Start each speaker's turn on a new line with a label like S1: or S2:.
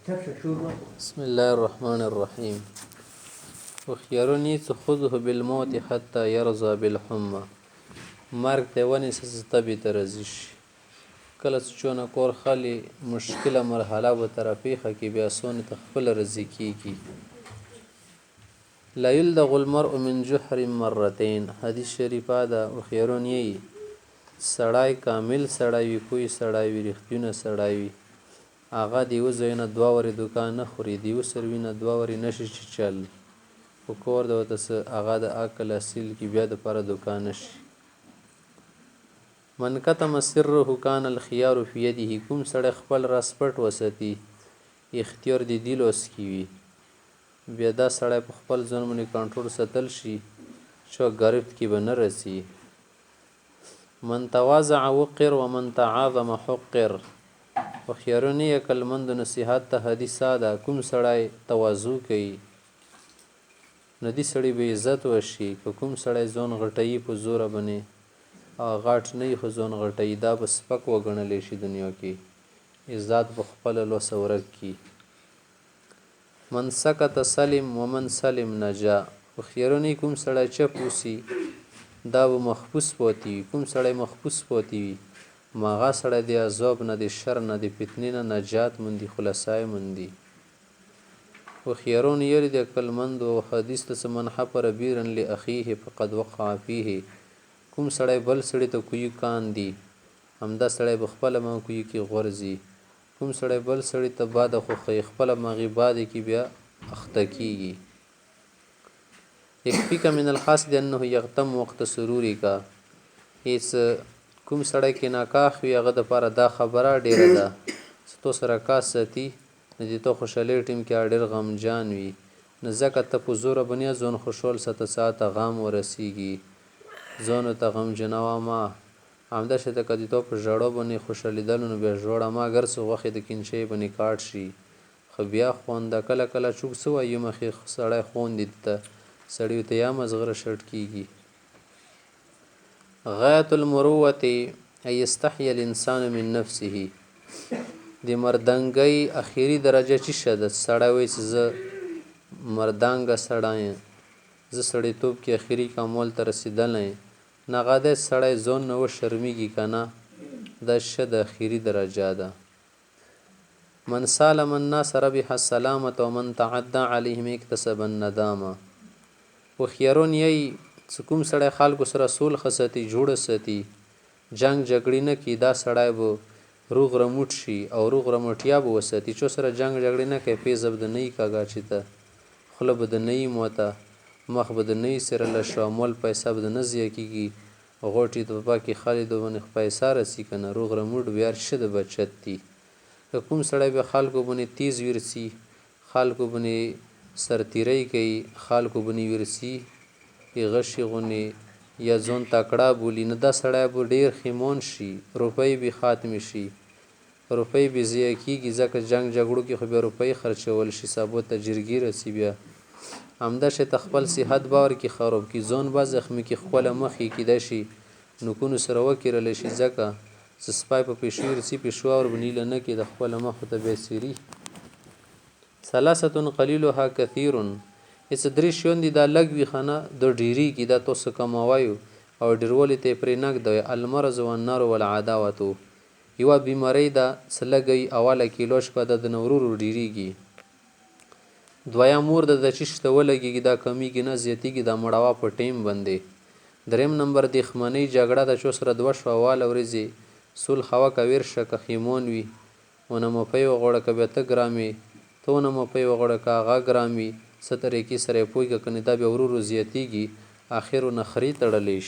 S1: بسم الله الرحمن الرحیم. وخیارونی څه خذه بالموت حتی یرضى بالحمى. مرګ ته ونیسه چې تبې ته راضي شي. کله چې چونه کور خالي مشکله مرحله به ترپیخه کې بیا سونې ته خپله رضي کېږي. لا یلدغ المرء من جحر مرتين. حدیث شریفه ده. وخیارون یې سړی کامل سړی وي، پوی سړی وي، رښتینی سړی وي، هغه د یو ځای نه دوه ورې دوکان نه خوري، د یو سروي نه دوه ورې نشي چیچل، خو کور د ورته څه هغه د عقل اصیل کې بیا دپاره دوکان نشي. من کتم سره کان الخيار فی یده. کوم سړی خپل راز پټ وساتي اختیار د دې لاس کې وي، بیا دا سړی په خپل ځان باندې کنټرول ساتل شي چې ګرفت کې به نه رسي. من تواضع وقر ومن تعاظم حقر. وخیارونی عقلمندو نصیحت ته حدیثه ده. کوم سړی تواضع کوي نو دې سړي به عزت وشي، که کوم سړی ځان غټوي په زوره باندې غاټ نه وي خو ځان غټوي، دا به سپک وګڼلی شي دنیا کې، عزت په خپله لوسه ورک کي. من سکت سلم ومن سلم نجا. وخیارونی کوم سړی چپ اوسي دا به محفوظ پاتې وي، کوم سړی محفوظ پاتې وي هغه سړی د عذاب نه، د شر نه، د فتنې نه نجات موندي، خلاصای موندي. وخیارون یری د عقلمندو حدیث ته من حفر بیرا لاخیه فقد وقع فیه. کوم سړی بل سړی ته کوی کاندي همدا سړی به خپله ما کوی کې غورځي. کوم سړی بل سړی ته باده خوښوي خپله مغې باده کې بیا اخته کیږي. یکفیک من الحسد انه یغتم وقت سرورک. هیڅ کوم سړی کې ناکاح وي هغه دپاره دا خبره ډیره ده چې تو سره کاس ساتي نو د تو خوشحالۍ ټیم کې ډېر غمجان وي، نو ځکه ته په زوره بنیا ځان خوشحال ساته ساعته غم ورسیږي، ځانو ته غمجنوه مه. همداسې ته که د تو په ژړو باندې خوشحالېدلو نو بیا ژوړه مه، اګر څه غوښې د کینچۍ باندې کاټ شي خو بیا خونده. کله کله چوک څه وایي مخې سړی خوندې ته سړي ته یا مزغره شرط کېږي. غایة المروة ان یستحی الانسان من نفسه. د مردنګۍ اخیری درجه چی شده؟ سړی وایي چې زه مردانګه سړی یم، زه سړیتوب کې اخیری کمال ته رسېدلی نه، هغه دی سړی ځان نه وشرمېږي که نه، دا ښه د اخیري درجه ده. من سالم الناس ربح السلامة ومن تعدى عليهم اکتسب الندامه. وخیارون یی چې کوم سړی خلکو سره صلح ساتي، جوړه ساتي، جنګ جګړې نه کوي، دا سړی به روغ رموټ شي او روغ رمټیا به وساتي. چو سره جنګ جګړې نه کوي پیزه به د نه یي کږه چې ته خوله به د نه یي موته، مخ به د نه یي څیرله شو، مول پیسه به د نه ضایع کېږي، غوټې ته به پکې خالي د باندې پیسه رسي که نه. روغ رموټ بیا ښه د بچت دي. که کوم سړی بیا خلکو باندې تیز ویرسي، خلکو باندې سرتیری کوي، خلکو باندې ویرسي غشي غونې یا ځان تکړه بولي، نو دا سړی به ډېر خیمان شي، روپۍ به ختمې شي، روپۍ به ضایع کېږي، ځکه جنګ جګړو کې خو بیا روپۍ خرچول شي، سبا ته جرګې رسي. بیا همداسې ته خپل صحت باور کې خراب کړي، ځان به زخمي کړي، خپله مخ یې کیدای شي نوکونو سره وکیرلی شي، ځکه چې سپی په پیشو رسي پیشو ورباندې هیله نه کړي د خپله مخو ته بیا څیري. ثلاثة قلیلها کثیر. هېڅ درې شیان دي دا لږ وي ښه نه د ډېرېږي، دا تاسو کموایو او ډېرولي ته یې پرې نږدوئ. المرض والنار والعداوة. یوه بیمارۍ ده څه لږی اوله کې علاج کړه دا د نه ورو ورو ډېرېږي. دویم مور ده د چیش ته ولګېږي دا کمیږي نه زیاتېږي، دا مړوه په ټیم باندې. دریم نمبر دښمنۍ جګړه ده چو سره دوه شوه واله ورځې صلح وکړه ویر شه که خیمان وي ونه مپۍ وغواړه که بیا ته ګرام وي، ته ونه مپۍ وغواړه که هغه ګرام وي، څه طریقې سره یې پوهېږه که نه دا بیا ورو ورو زیاتېږي، اخر و نخرې تړلی شي.